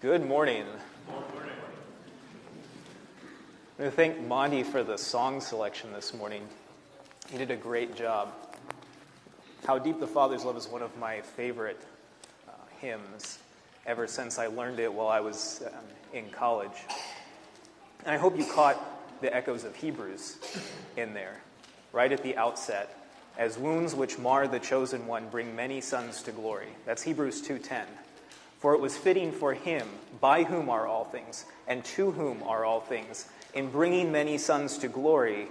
Good morning. I want to thank Monty for the song selection this morning. He did a great job. How Deep the Father's Love is one of my favorite hymns ever since I learned it while I was in college. And I hope you caught the echoes of Hebrews in there, right at the outset. As wounds which mar the chosen one bring many sons to glory. That's Hebrews 2:10. For it was fitting for him, by whom are all things, and to whom are all things, in bringing many sons to glory,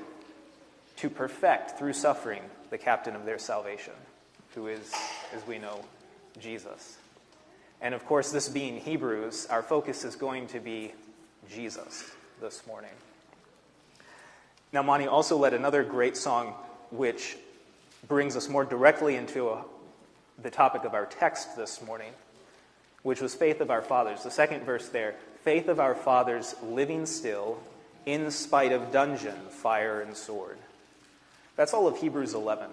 to perfect through suffering the captain of their salvation, who is, as we know, Jesus. And of course, this being Hebrews, our focus is going to be Jesus this morning. Now, Monty also led another great song, which brings us more directly into the topic of our text this morning, which was faith of our fathers. The second verse there, faith of our fathers living still, in spite of dungeon, fire, and sword. That's all of Hebrews 11.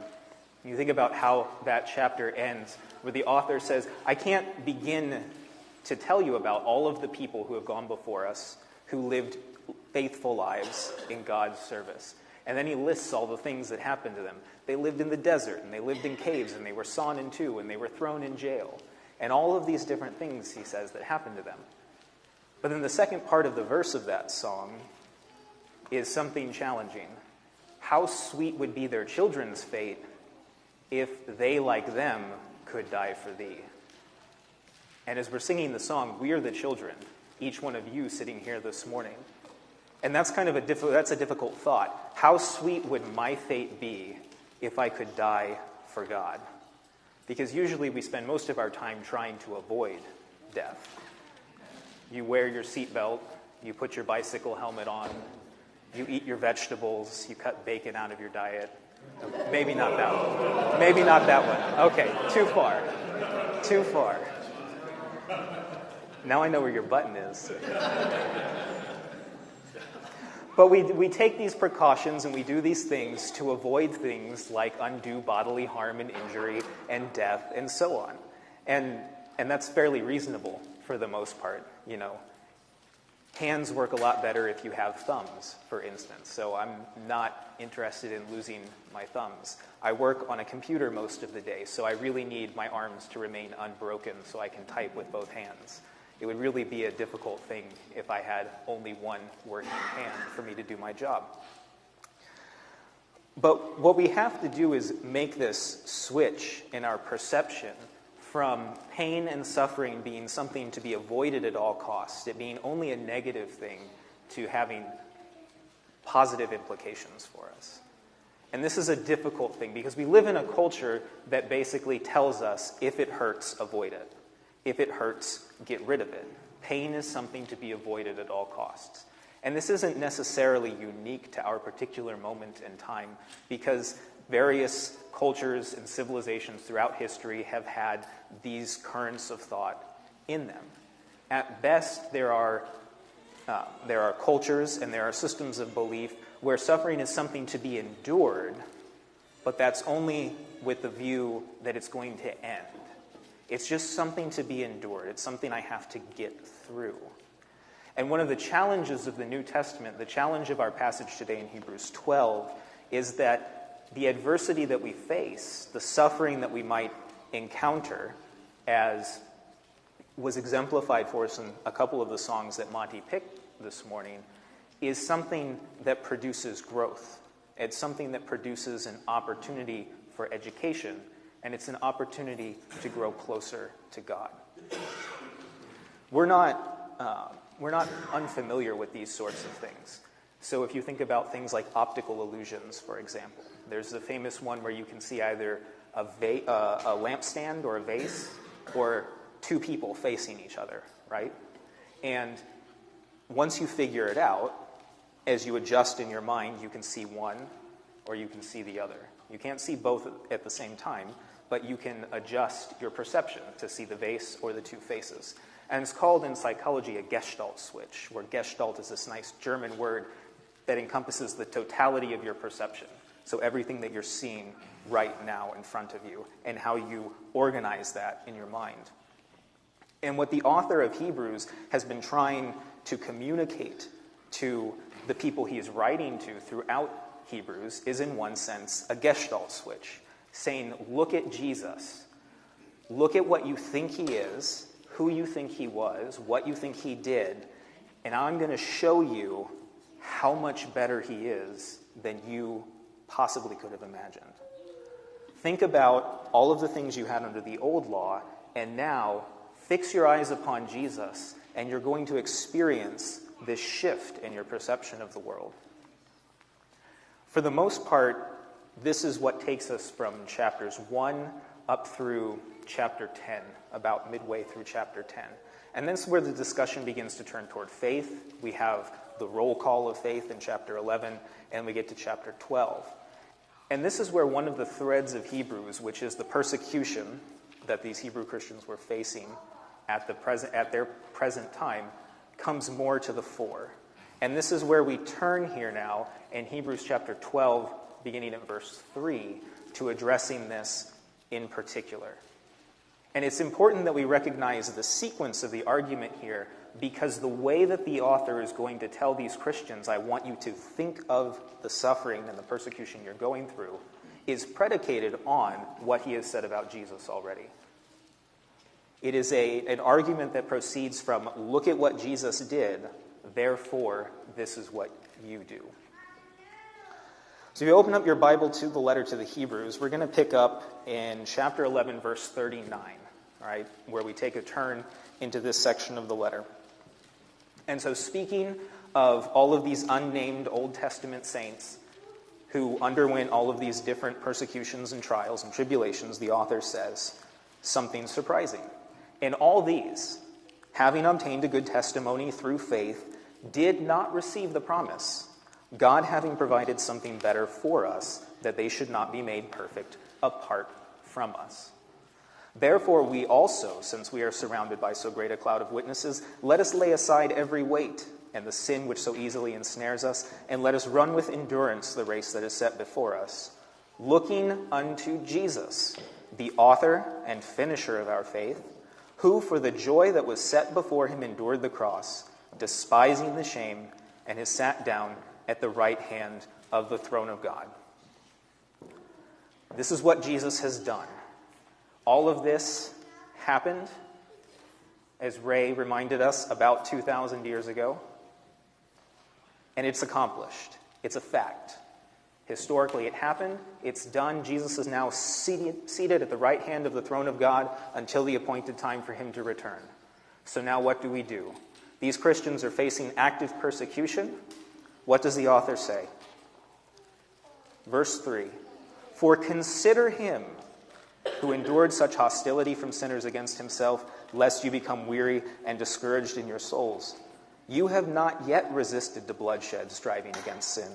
You think about how that chapter ends, where the author says, I can't begin to tell you about all of the people who have gone before us, who lived faithful lives in God's service. And then he lists all the things that happened to them. They lived in the desert, and they lived in caves, and they were sawn in two, and they were thrown in jail. And all of these different things, he says, that happened to them. But then the second part of the verse of that song is something challenging. How sweet would be their children's fate if they, like them, could die for thee. And as we're singing the song, we are the children, each one of you sitting here this morning. And that's kind of a difficult thought. How sweet would my fate be if I could die for God? Because usually we spend most of our time trying to avoid death. You wear your seatbelt, you put your bicycle helmet on, you eat your vegetables, you cut bacon out of your diet. Maybe not that one. Maybe not that one. Okay, too far. Too far. Now I know where your button is. But we take these precautions and we do these things to avoid things like undue bodily harm and injury and death and so on. And that's fairly reasonable for the most part, you know. Hands work a lot better if you have thumbs, for instance. So I'm not interested in losing my thumbs. I work on a computer most of the day, so I really need my arms to remain unbroken so I can type with both hands. It would really be a difficult thing if I had only one working hand for me to do my job. But what we have to do is make this switch in our perception from pain and suffering being something to be avoided at all costs, it being only a negative thing, to having positive implications for us. And this is a difficult thing because we live in a culture that basically tells us if it hurts, avoid it. If it hurts, get rid of it. Pain is something to be avoided at all costs. And this isn't necessarily unique to our particular moment in time because various cultures and civilizations throughout history have had these currents of thought in them. At best, there are cultures and there are systems of belief where suffering is something to be endured, but that's only with the view that it's going to end. It's just something to be endured. It's something I have to get through. And one of the challenges of the New Testament, the challenge of our passage today in Hebrews 12, is that the adversity that we face, the suffering that we might encounter, as was exemplified for us in a couple of the songs that Monty picked this morning, is something that produces growth. It's something that produces an opportunity for education, and it's an opportunity to grow closer to God. We're not unfamiliar with these sorts of things. So if you think about things like optical illusions, for example, there's the famous one where you can see either a lampstand or a vase or two people facing each other, right? And once you figure it out, as you adjust in your mind, you can see one or you can see the other. You can't see both at the same time, but you can adjust your perception to see the vase or the two faces. And it's called in psychology a Gestalt switch, where Gestalt is this nice German word that encompasses the totality of your perception. So everything that you're seeing right now in front of you and how you organize that in your mind. And what the author of Hebrews has been trying to communicate to the people he is writing to throughout Hebrews is, in one sense, a Gestalt switch, saying, look at Jesus. Look at what you think he is, who you think he was, what you think he did, and I'm going to show you how much better he is than you possibly could have imagined. Think about all of the things you had under the old law, and now fix your eyes upon Jesus, and you're going to experience this shift in your perception of the world. For the most part, this is what takes us from chapters 1 up through chapter 10, about midway through chapter 10. And this is where the discussion begins to turn toward faith. We have the roll call of faith in chapter 11, and we get to chapter 12. And this is where one of the threads of Hebrews, which is the persecution that these Hebrew Christians were facing at their present time, comes more to the fore. And this is where we turn here now in Hebrews chapter 12, beginning at verse 3, to addressing this in particular. And it's important that we recognize the sequence of the argument here, because the way that the author is going to tell these Christians, I want you to think of the suffering and the persecution you're going through, is predicated on what he has said about Jesus already. It is an argument that proceeds from, look at what Jesus did, therefore this is what you do. So if you open up your Bible to the letter to the Hebrews, we're going to pick up in chapter 11, verse 39, all right, where we take a turn into this section of the letter. And so speaking of all of these unnamed Old Testament saints who underwent all of these different persecutions and trials and tribulations, the author says something surprising. In all these, having obtained a good testimony through faith, did not receive the promise, God having provided something better for us, that they should not be made perfect apart from us. Therefore we also, since we are surrounded by so great a cloud of witnesses, let us lay aside every weight and the sin which so easily ensnares us, and let us run with endurance the race that is set before us, looking unto Jesus, the author and finisher of our faith, who for the joy that was set before him endured the cross, despising the shame, and is sat down at the right hand of the throne of God. This is what Jesus has done. All of this happened, as Ray reminded us, about 2,000 years ago. And it's accomplished. It's a fact. Historically, it happened. It's done. Jesus is now seated at the right hand of the throne of God until the appointed time for him to return. So now what do we do? These Christians are facing active persecution. What does the author say? Verse 3, for consider him who endured such hostility from sinners against himself, lest you become weary and discouraged in your souls. You have not yet resisted to bloodshed, striving against sin.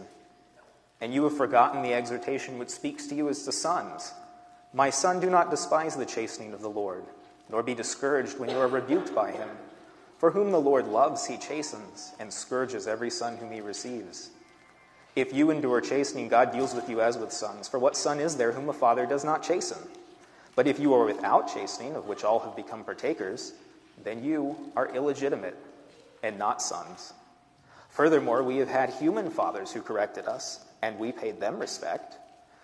And you have forgotten the exhortation which speaks to you as to sons. My son, do not despise the chastening of the Lord, nor be discouraged when you are rebuked by him. For whom the Lord loves, he chastens, and scourges every son whom he receives. If you endure chastening, God deals with you as with sons. For what son is there whom a father does not chasten? But if you are without chastening, of which all have become partakers, then you are illegitimate and not sons. Furthermore, we have had human fathers who corrected us, and we paid them respect.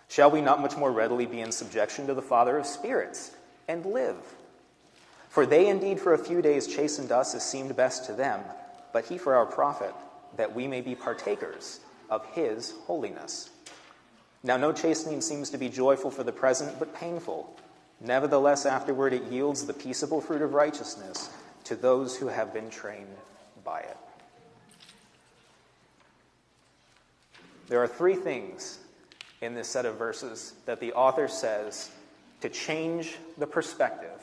Shall we not much more readily be in subjection to the Father of spirits and live? For they indeed for a few days chastened us as seemed best to them, but he for our profit, that we may be partakers of his holiness. Now no chastening seems to be joyful for the present, but painful. Nevertheless, afterward it yields the peaceable fruit of righteousness to those who have been trained by it. There are three things in this set of verses that the author says to change the perspective,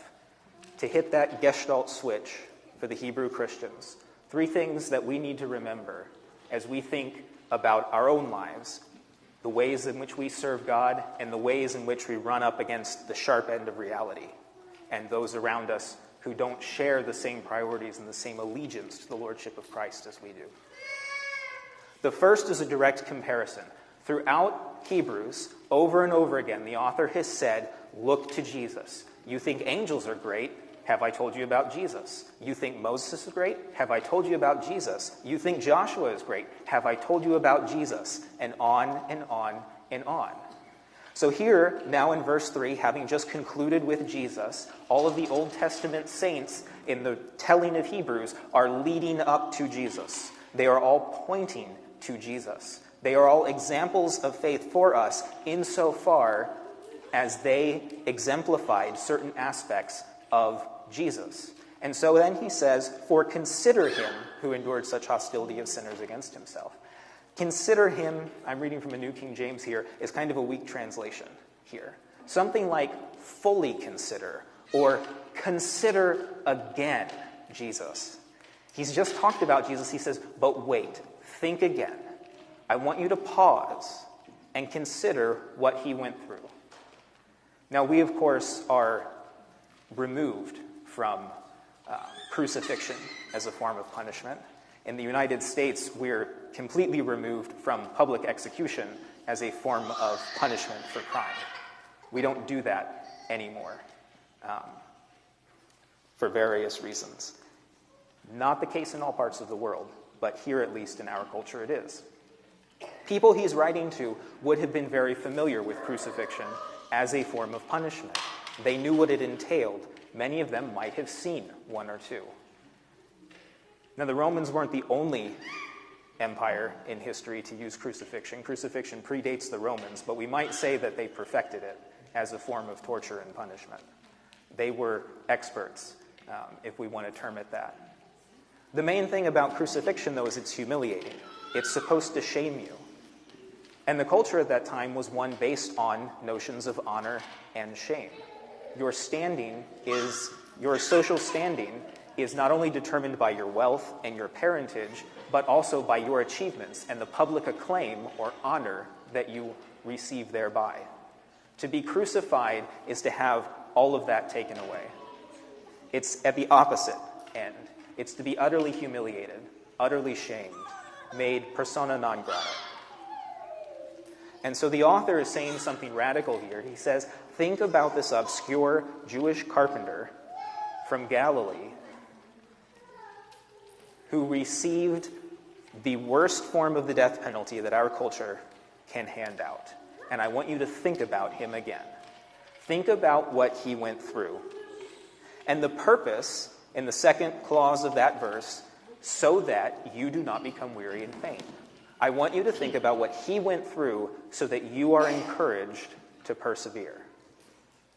to hit that Gestalt switch for the Hebrew Christians. Three things that we need to remember as we think about our own lives, the ways in which we serve God, and the ways in which we run up against the sharp end of reality and those around us who don't share the same priorities and the same allegiance to the Lordship of Christ as we do. The first is a direct comparison. Throughout Hebrews, over and over again, the author has said, look to Jesus. You think angels are great. Have I told you about Jesus? You think Moses is great? Have I told you about Jesus? You think Joshua is great? Have I told you about Jesus? And on and on and on. So here, now in verse 3, having just concluded with Jesus, all of the Old Testament saints in the telling of Hebrews are leading up to Jesus. They are all pointing to Jesus. They are all examples of faith for us insofar as they exemplified certain aspects of Jesus. And so then he says, for consider him who endured such hostility of sinners against himself. Consider him, I'm reading from a New King James here, is kind of a weak translation here. Something like fully consider or consider again Jesus. He's just talked about Jesus. He says, but wait, think again. I want you to pause and consider what he went through. Now, we, of course, are removed from crucifixion as a form of punishment. In the United States, we're completely removed from public execution as a form of punishment for crime. We don't do that anymore for various reasons. Not the case in all parts of the world, but here, at least in our culture, it is. People he's writing to would have been very familiar with crucifixion as a form of punishment. They knew what it entailed. Many of them might have seen one or two. Now, the Romans weren't the only empire in history to use crucifixion. Crucifixion predates the Romans, but we might say that they perfected it as a form of torture and punishment. They were experts, if we want to term it that. The main thing about crucifixion, though, is it's humiliating. It's supposed to shame you. And the culture at that time was one based on notions of honor and shame. Your social standing is not only determined by your wealth and your parentage, but also by your achievements and the public acclaim or honor that you receive thereby. To be crucified is to have all of that taken away. It's at the opposite end. It's to be utterly humiliated, utterly shamed, made persona non grata. And so the author is saying something radical here. He says, think about this obscure Jewish carpenter from Galilee who received the worst form of the death penalty that our culture can hand out. And I want you to think about him again. Think about what he went through. And the purpose, in the second clause of that verse, so that you do not become weary and faint. I want you to think about what he went through so that you are encouraged to persevere.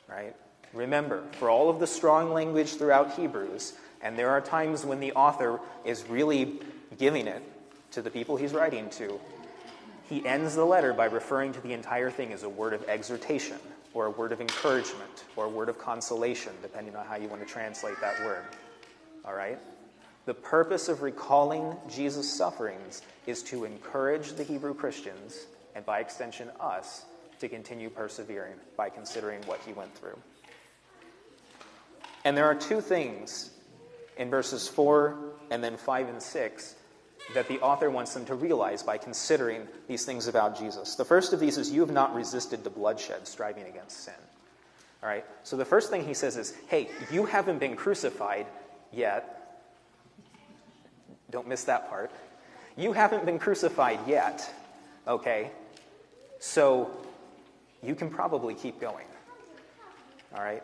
Right? Remember, for all of the strong language throughout Hebrews, and there are times when the author is really giving it to the people he's writing to, he ends the letter by referring to the entire thing as a word of exhortation, or a word of encouragement, or a word of consolation, depending on how you want to translate that word. All right? The purpose of recalling Jesus' sufferings is to encourage the Hebrew Christians, and by extension us, to continue persevering by considering what he went through. And there are two things in verses 4 and then 5 and 6 that the author wants them to realize by considering these things about Jesus. The first of these is, you have not resisted the bloodshed, striving against sin. All right? So the first thing he says is, hey, you haven't been crucified yet. Don't miss that part. You haven't been crucified yet, okay? So you can probably keep going, all right?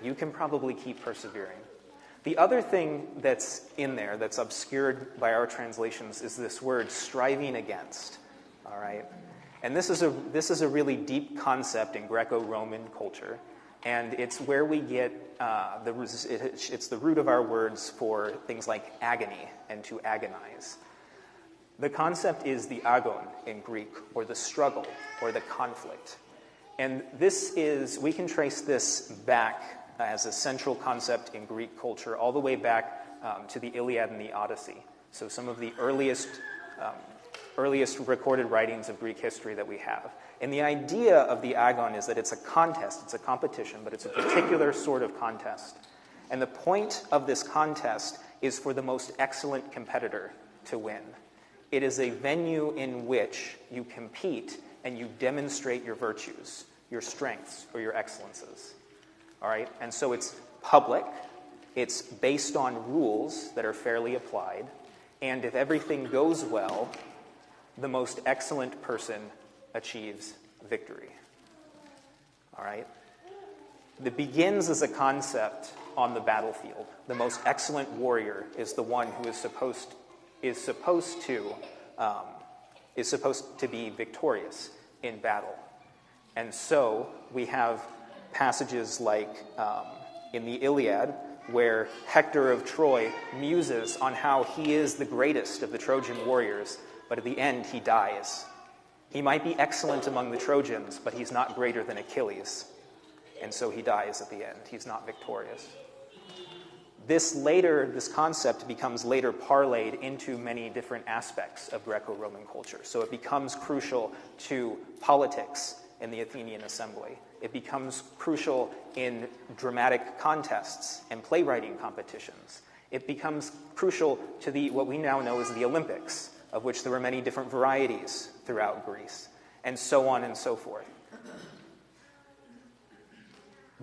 You can probably keep persevering. The other thing that's in there that's obscured by our translations is this word, striving against, all right? And this is a really deep concept in Greco-Roman culture, and it's where we get it's the root of our words for things like agony and to agonize. The concept is the agon in Greek, or the struggle, or the conflict. And we can trace this back as a central concept in Greek culture all the way back to the Iliad and the Odyssey. So some of the earliest recorded writings of Greek history that we have. And the idea of the agon is that it's a contest, it's a competition, but it's a particular sort of contest. And the point of this contest is for the most excellent competitor to win. It is a venue in which you compete and you demonstrate your virtues, your strengths, or your excellences. All right? And so it's public, It's based on rules that are fairly applied, and if everything goes well, the most excellent person achieves victory. All right? It begins as a concept on the battlefield. The most excellent warrior is the one who is supposed to be victorious in battle. And so we have passages like in the Iliad, where Hector of Troy muses on how he is the greatest of the Trojan warriors, but at the end he dies. He might be excellent among the Trojans, but he's not greater than Achilles. And so he dies at the end. He's not victorious. This concept becomes later parlayed into many different aspects of Greco-Roman culture. So it becomes crucial to politics in the Athenian assembly. It becomes crucial in dramatic contests and playwriting competitions. It becomes crucial to what we now know as the Olympics, of which there were many different varieties throughout Greece, and so on and so forth.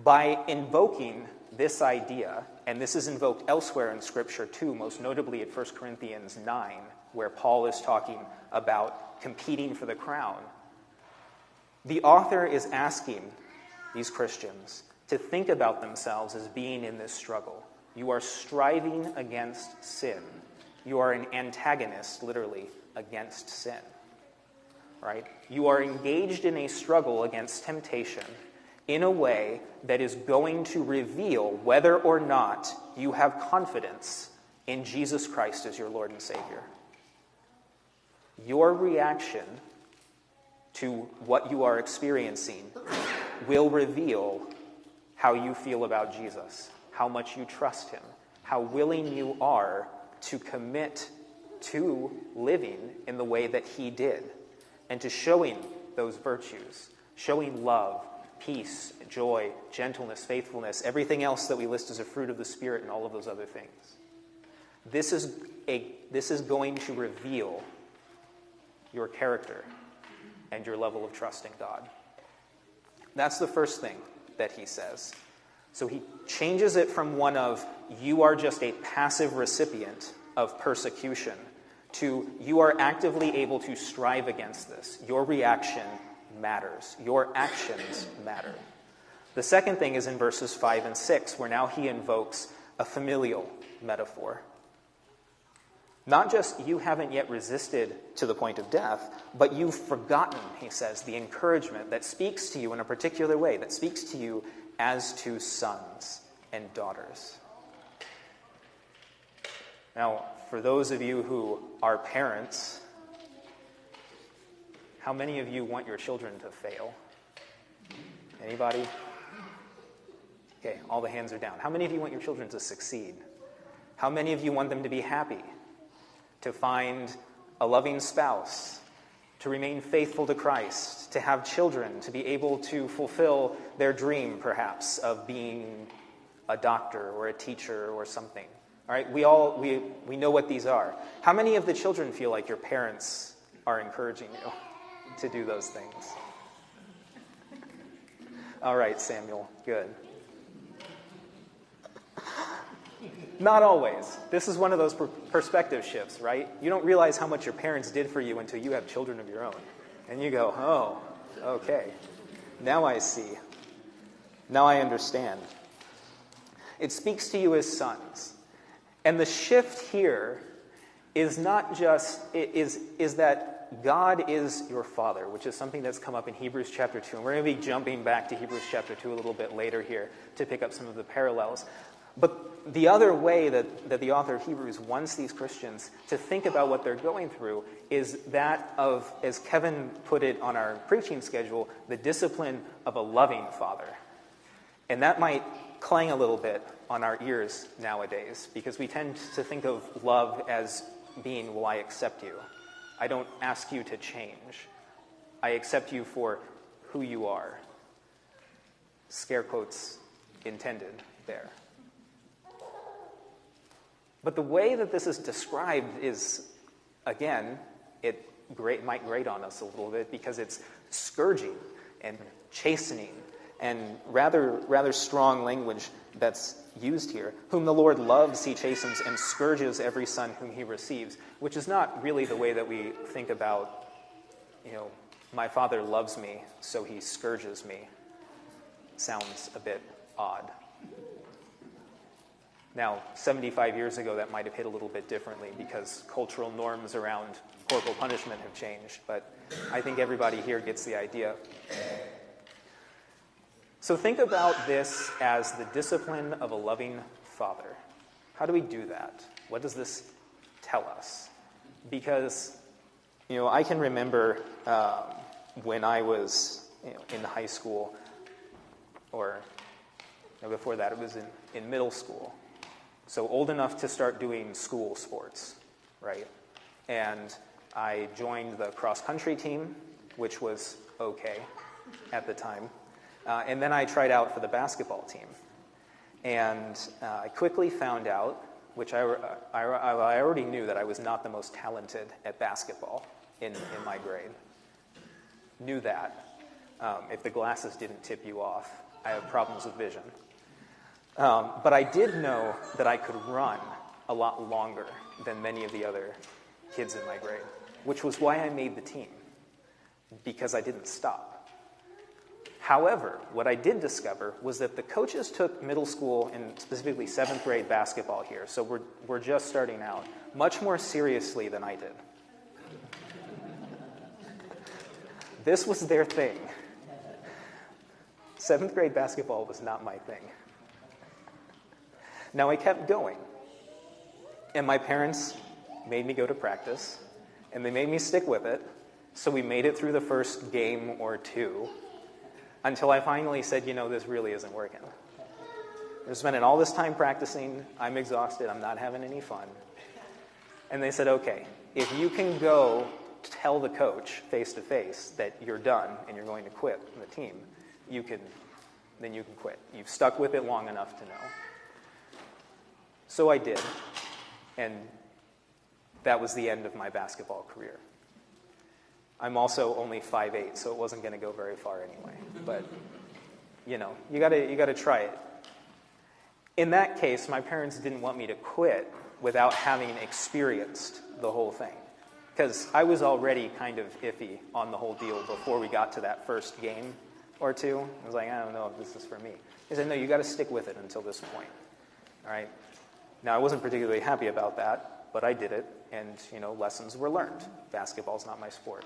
By invoking this idea, and this is invoked elsewhere in Scripture too, most notably at 1 Corinthians 9, where Paul is talking about competing for the crown, the author is asking these Christians to think about themselves as being in this struggle. You are striving against sin. You are an antagonist, literally, against sin. Right? You are engaged in a struggle against temptation in a way that is going to reveal whether or not you have confidence in Jesus Christ as your Lord and Savior. Your reaction to what you are experiencing will reveal how you feel about Jesus, how much you trust him, how willing you are to commit to living in the way that he did, and to showing those virtues, showing love, peace, joy, gentleness, faithfulness, everything else that we list as a fruit of the Spirit and all of those other things. This is going to reveal your character and your level of trust in God. That's the first thing that he says. So he changes it from one of, you are just a passive recipient of persecution, to you are actively able to strive against this. Your reaction matters. Your actions matter. The second thing is in verses 5 and 6, where now he invokes a familial metaphor. Not just you haven't yet resisted to the point of death, but you've forgotten, he says, the encouragement that speaks to you in a particular way, that speaks to you as to sons and daughters. Now, for those of you who are parents, how many of you want your children to fail? Anybody? Okay, all the hands are down. How many of you want your children to succeed? How many of you want them to be happy, to find a loving spouse, to remain faithful to Christ, to have children, to be able to fulfill their dream, perhaps, of being a doctor or a teacher or something? All right, we know what these are. How many of the children feel like your parents are encouraging you to do those things? All right, Samuel, good. Not always. This is one of those perspective shifts, right? You don't realize how much your parents did for you until you have children of your own. And you go, oh, okay. Now I see. Now I understand. It speaks to you as sons. And the shift here is not just, is that God is your Father, which is something that's come up in Hebrews chapter 2. And we're going to be jumping back to Hebrews chapter 2 a little bit later here to pick up some of the parallels. But the other way that the author of Hebrews wants these Christians to think about what they're going through is that of, as Kevin put it on our preaching schedule, the discipline of a loving father. And that might clang a little bit on our ears nowadays, because we tend to think of love as being, well, I accept you. I don't ask you to change. I accept you for who you are. Scare quotes intended there. But the way that this is described is, again, it might grate on us a little bit because it's scourging and chastening and rather strong language that's used here. Whom the Lord loves, he chastens and scourges every son whom he receives, which is not really the way that we think about, my father loves me, so he scourges me. Sounds a bit odd. Now, 75 years ago, that might have hit a little bit differently because cultural norms around corporal punishment have changed, but I think everybody here gets the idea. So think about this as the discipline of a loving father. How do we do that? What does this tell us? Because, I can remember when I was in high school, or before that, it was in middle school. So old enough to start doing school sports, right? And I joined the cross-country team, which was okay at the time. And then I tried out for the basketball team. And I quickly found out, which I already knew, that I was not the most talented at basketball in my grade. Knew that. If the glasses didn't tip you off, I have problems with vision. But I did know that I could run a lot longer than many of the other kids in my grade, which was why I made the team, because I didn't stop. However, what I did discover was that the coaches took middle school and specifically 7th grade basketball here, so we're just starting out, much more seriously than I did. This was their thing. 7th grade basketball was not my thing. Now I kept going, and my parents made me go to practice, and they made me stick with it, so we made it through the first game or two, until I finally said, this really isn't working. We're spending all this time practicing, I'm exhausted, I'm not having any fun. And they said, okay, if you can go tell the coach face-to-face that you're done and you're going to quit the team, then you can quit. You've stuck with it long enough to know. So I did, and that was the end of my basketball career. I'm also only 5'8", so it wasn't going to go very far anyway. But, you gotta try it. In that case, my parents didn't want me to quit without having experienced the whole thing, because I was already kind of iffy on the whole deal before we got to that first game or two. I was like, I don't know if this is for me. They said, no, you got to stick with it until this point. All right? Now, I wasn't particularly happy about that, but I did it, and, lessons were learned. Basketball's not my sport.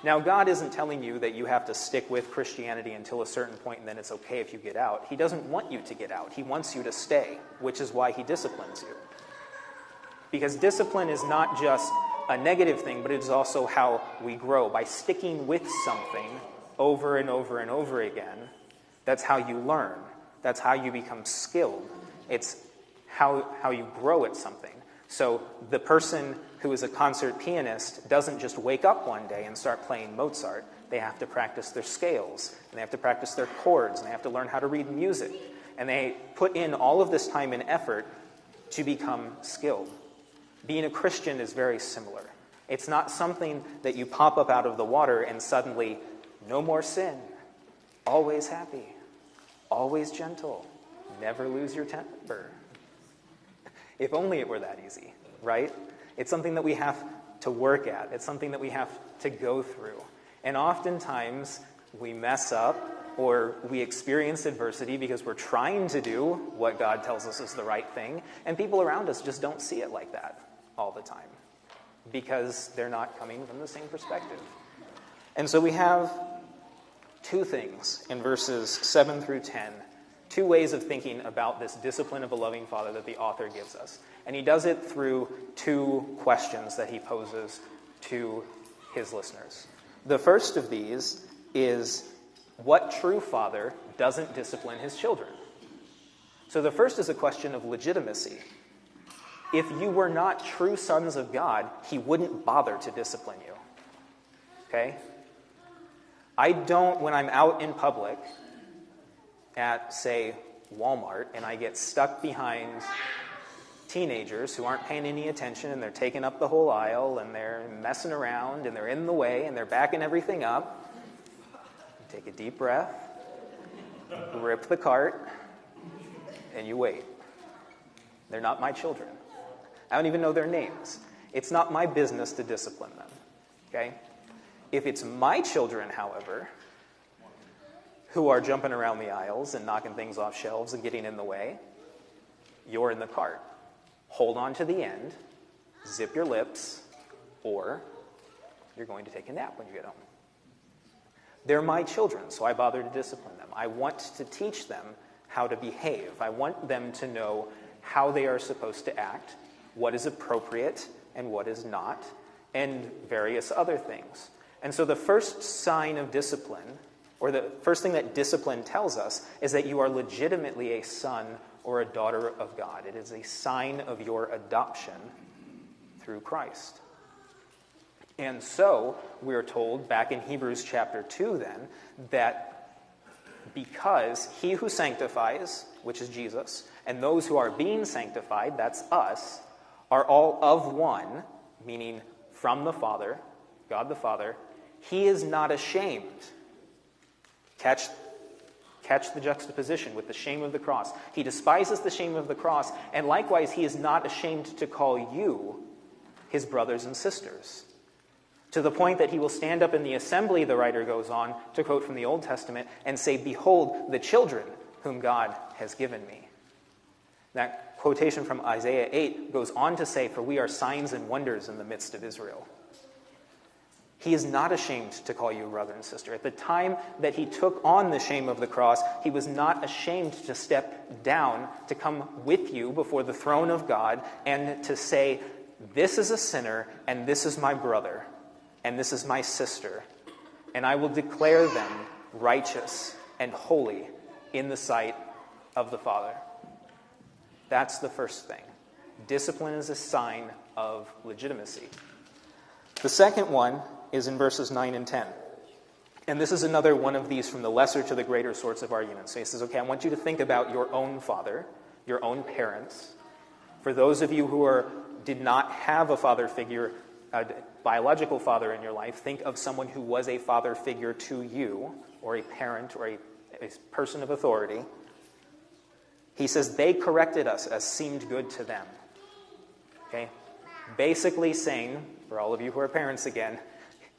Now, God isn't telling you that you have to stick with Christianity until a certain point and then it's okay if you get out. He doesn't want you to get out. He wants you to stay, which is why he disciplines you. Because discipline is not just a negative thing, but it is also how we grow. By sticking with something over and over and over again, that's how you learn. That's how you become skilled. It's how you grow at something. So the person who is a concert pianist doesn't just wake up one day and start playing Mozart. They have to practice their scales, and they have to practice their chords, and they have to learn how to read music. And they put in all of this time and effort to become skilled. Being a Christian is very similar. It's not something that you pop up out of the water and suddenly, no more sin, always happy, always gentle, never lose your temper. If only it were that easy, right? It's something that we have to work at. It's something that we have to go through. And oftentimes, we mess up or we experience adversity because we're trying to do what God tells us is the right thing, and people around us just don't see it like that all the time because they're not coming from the same perspective. And so we have two things in verses 7 through 10, two ways of thinking about this discipline of a loving father that the author gives us. And he does it through two questions that he poses to his listeners. The first of these is, what true father doesn't discipline his children? So the first is a question of legitimacy. If you were not true sons of God, he wouldn't bother to discipline you. Okay? I don't, when I'm out in public at, say, Walmart, and I get stuck behind teenagers who aren't paying any attention, and they're taking up the whole aisle, and they're messing around, and they're in the way, and they're backing everything up. Take a deep breath, grip the cart, and you wait. They're not my children. I don't even know their names. It's not my business to discipline them. Okay? If it's my children, however, who are jumping around the aisles and knocking things off shelves and getting in the way, you're in the cart. Hold on to the end, zip your lips, or you're going to take a nap when you get home. They're my children, so I bother to discipline them. I want to teach them how to behave. I want them to know how they are supposed to act, what is appropriate and what is not, and various other things. And so the first sign of discipline, or the first thing that discipline tells us, is that you are legitimately a son or a daughter of God. It is a sign of your adoption through Christ. And so, we're told back in Hebrews chapter 2 then, that because he who sanctifies, which is Jesus, and those who are being sanctified, that's us, are all of one, meaning from the Father, God the Father, he is not ashamed. Catch the juxtaposition with the shame of the cross. He despises the shame of the cross, and likewise he is not ashamed to call you his brothers and sisters. To the point that he will stand up in the assembly, the writer goes on to quote from the Old Testament, and say, "Behold, the children whom God has given me." That quotation from Isaiah 8 goes on to say, "For we are signs and wonders in the midst of Israel." He is not ashamed to call you brother and sister. At the time that he took on the shame of the cross, he was not ashamed to step down, to come with you before the throne of God, and to say, "This is a sinner, and this is my brother, and this is my sister, and I will declare them righteous and holy in the sight of the Father." That's the first thing. Discipline is a sign of legitimacy. The second one is in verses 9 and 10. And this is another one of these from the lesser to the greater sorts of arguments. So he says, okay, I want you to think about your own father, your own parents. For those of you who did not have a father figure, a biological father in your life, think of someone who was a father figure to you, or a parent, or a person of authority. He says, they corrected us as seemed good to them. Okay? Basically saying, for all of you who are parents again,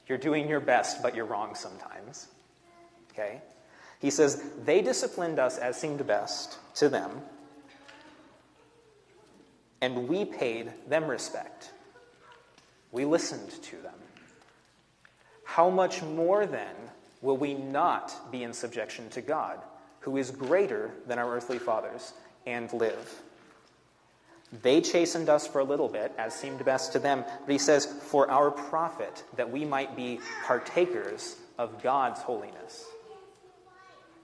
you're doing your best, but you're wrong sometimes. Okay? He says, they disciplined us as seemed best to them, and we paid them respect. We listened to them. How much more, then, will we not be in subjection to God, who is greater than our earthly fathers, and live? They chastened us for a little bit, as seemed best to them, but he says, for our profit, that we might be partakers of God's holiness.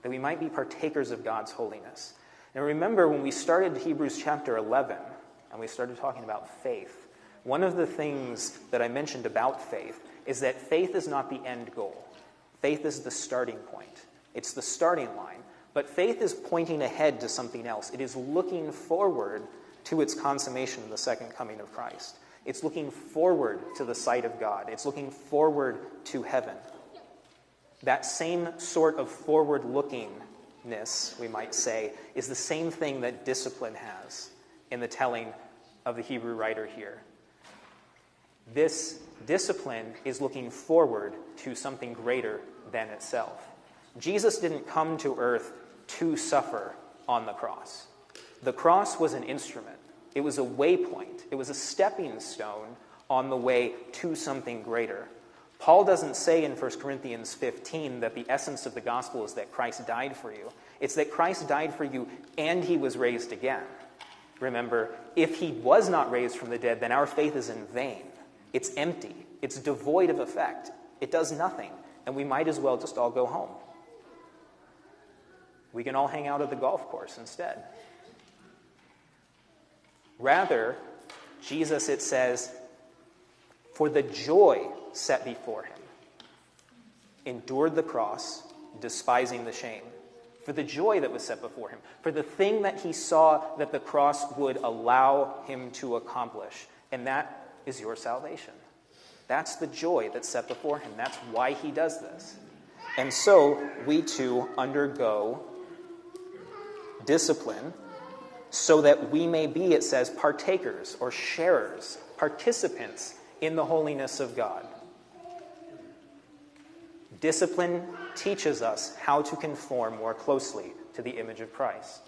That we might be partakers of God's holiness. Now remember, when we started Hebrews chapter 11, and we started talking about faith, one of the things that I mentioned about faith is that faith is not the end goal. Faith is the starting point. It's the starting line. But faith is pointing ahead to something else. It is looking forward to its consummation in the second coming of Christ. It's looking forward to the sight of God. It's looking forward to heaven. That same sort of forward-lookingness, we might say, is the same thing that discipline has in the telling of the Hebrew writer here. This discipline is looking forward to something greater than itself. Jesus didn't come to earth to suffer on the cross. The cross was an instrument. It was a waypoint. It was a stepping stone on the way to something greater. Paul doesn't say in 1 Corinthians 15 that the essence of the gospel is that Christ died for you. It's that Christ died for you and he was raised again. Remember, if he was not raised from the dead, then our faith is in vain. It's empty. It's devoid of effect. It does nothing. And we might as well just all go home. We can all hang out at the golf course instead. Rather, Jesus, it says, for the joy set before him, endured the cross, despising the shame. For the joy that was set before him. For the thing that he saw that the cross would allow him to accomplish. And that is your salvation. That's the joy that's set before him. That's why he does this. And so, we too undergo discipline so that we may be, it says, partakers or sharers, participants in the holiness of God. Discipline teaches us how to conform more closely to the image of Christ.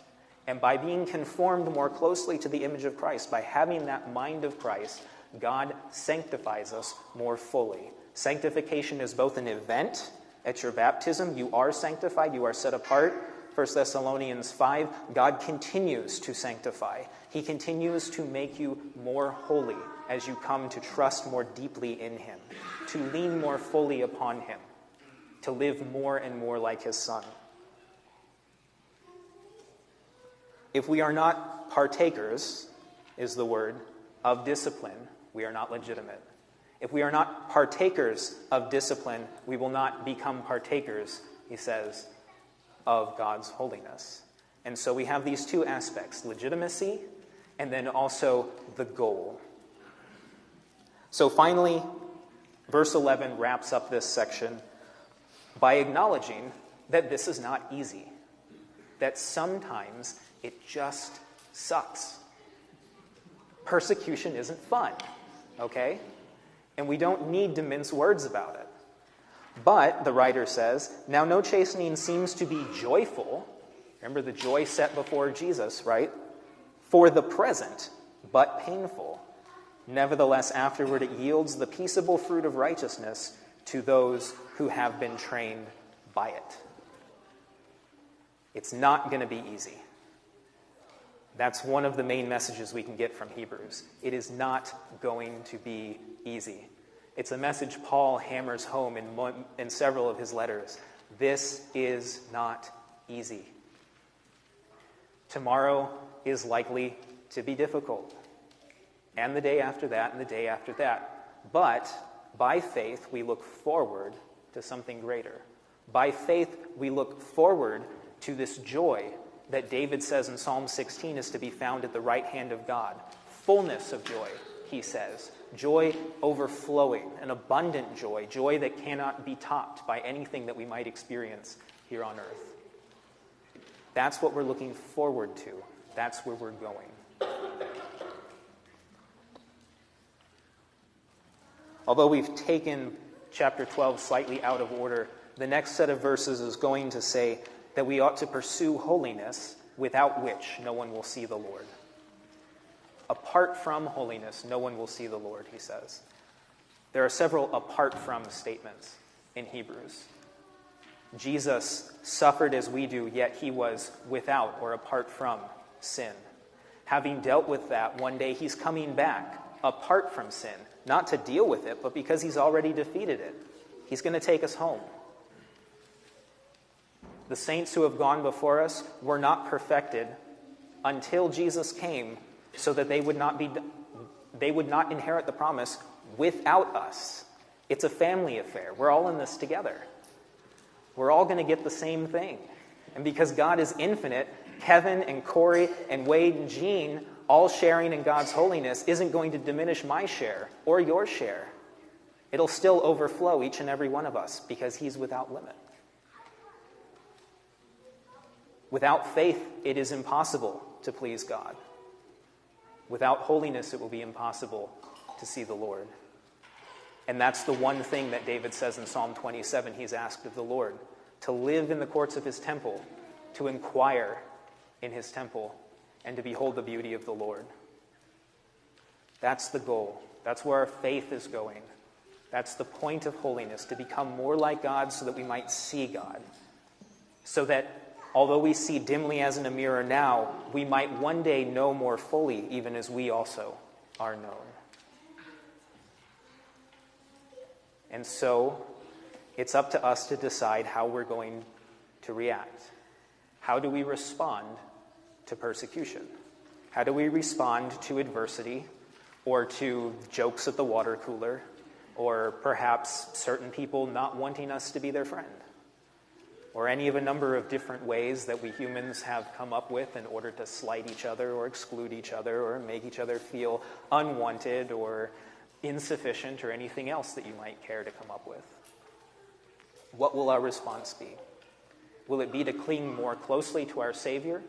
And by being conformed more closely to the image of Christ, by having that mind of Christ, God sanctifies us more fully. Sanctification is both an event at your baptism. You are sanctified. You are set apart. 1 Thessalonians 5, God continues to sanctify. He continues to make you more holy as you come to trust more deeply in him, to lean more fully upon him, to live more and more like his Son. If we are not partakers, is the word, of discipline, we are not legitimate. If we are not partakers of discipline, we will not become partakers, he says, of God's holiness. And so we have these two aspects, legitimacy and then also the goal. So finally, verse 11 wraps up this section by acknowledging that this is not easy, that sometimes it just sucks. Persecution isn't fun, okay? And we don't need to mince words about it. But, the writer says, now no chastening seems to be joyful. Remember the joy set before Jesus, right? For the present, but painful. Nevertheless, afterward it yields the peaceable fruit of righteousness to those who have been trained by it. It's not going to be easy. That's one of the main messages we can get from Hebrews. It is not going to be easy. It's a message Paul hammers home in several of his letters. This is not easy. Tomorrow is likely to be difficult. And the day after that, and the day after that. But by faith, we look forward to something greater. By faith, we look forward to this joy that David says in Psalm 16 is to be found at the right hand of God. Fullness of joy, he says. Joy overflowing, an abundant joy, joy that cannot be topped by anything that we might experience here on earth. That's what we're looking forward to. That's where we're going. Although we've taken chapter 12 slightly out of order, the next set of verses is going to say that we ought to pursue holiness, without which no one will see the Lord. Apart from holiness, no one will see the Lord, he says. There are several apart from statements in Hebrews. Jesus suffered as we do, yet he was without or apart from sin. Having dealt with that, one day he's coming back apart from sin, not to deal with it, but because he's already defeated it. He's going to take us home. The saints who have gone before us were not perfected until Jesus came, so that they would not inherit the promise without us. It's a family affair. We're all in this together. We're all going to get the same thing. And because God is infinite, Kevin and Corey and Wade and Jean all sharing in God's holiness isn't going to diminish my share or your share. It'll still overflow each and every one of us because he's without limit. Without faith, it is impossible to please God. Without holiness, it will be impossible to see the Lord. And that's the one thing that David says in Psalm 27 he's asked of the Lord, to live in the courts of his temple, to inquire in his temple, and to behold the beauty of the Lord. That's the goal. That's where our faith is going. That's the point of holiness, to become more like God so that we might see God. So that although we see dimly as in a mirror now, we might one day know more fully, even as we also are known. And so, it's up to us to decide how we're going to react. How do we respond to persecution? How do we respond to adversity, or to jokes at the water cooler, or perhaps certain people not wanting us to be their friend? Or any of a number of different ways that we humans have come up with in order to slight each other or exclude each other or make each other feel unwanted or insufficient or anything else that you might care to come up with. What will our response be? Will it be to cling more closely to our Savior,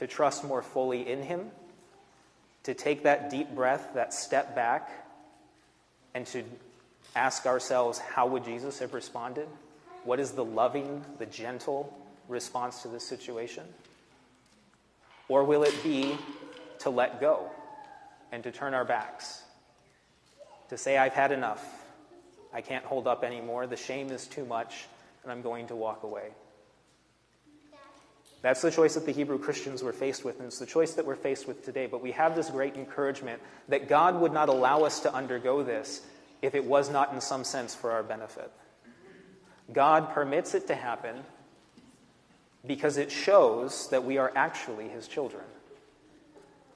to trust more fully in him, to take that deep breath, that step back, and to ask ourselves, how would Jesus have responded? What is the loving, the gentle response to this situation? Or will it be to let go and to turn our backs, to say, I've had enough, I can't hold up anymore, the shame is too much, and I'm going to walk away? That's the choice that the Hebrew Christians were faced with, and it's the choice that we're faced with today. But we have this great encouragement that God would not allow us to undergo this if it was not in some sense for our benefit. God permits it to happen because it shows that we are actually his children.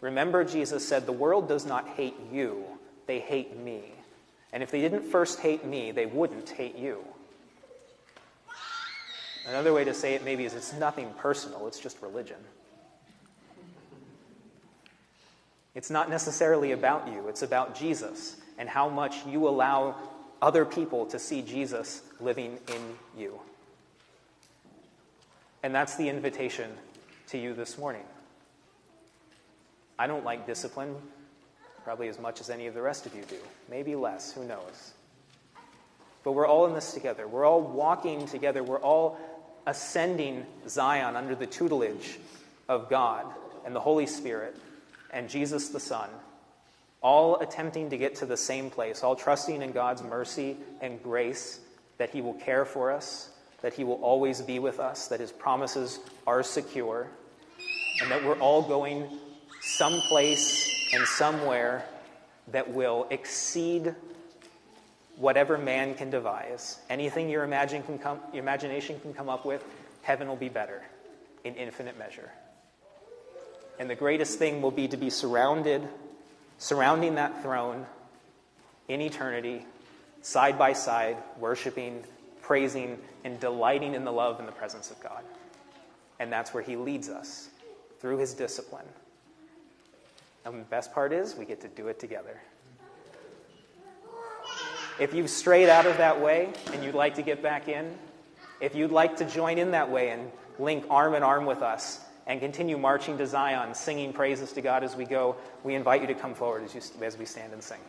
Remember, Jesus said, the world does not hate you, they hate me. And if they didn't first hate me, they wouldn't hate you. Another way to say it maybe is it's nothing personal, it's just religion. It's not necessarily about you, it's about Jesus and how much you allow other people to see Jesus living in you. And that's the invitation to you this morning. I don't like discipline probably as much as any of the rest of you do. Maybe less, who knows? But we're all in this together. We're all walking together. We're all ascending Zion under the tutelage of God and the Holy Spirit and Jesus the Son, all attempting to get to the same place, all trusting in God's mercy and grace that he will care for us, that he will always be with us, that his promises are secure, and that we're all going someplace and somewhere that will exceed whatever man can devise. Anything your imagination can come up with, heaven will be better in infinite measure. And the greatest thing will be to be surrounding that throne in eternity, side by side, worshiping, praising, and delighting in the love and the presence of God. And that's where he leads us, through his discipline. And the best part is, we get to do it together. If you've strayed out of that way and you'd like to get back in, if you'd like to join in that way and link arm in arm with us and continue marching to Zion, singing praises to God as we go, we invite you to come forward as we stand and sing.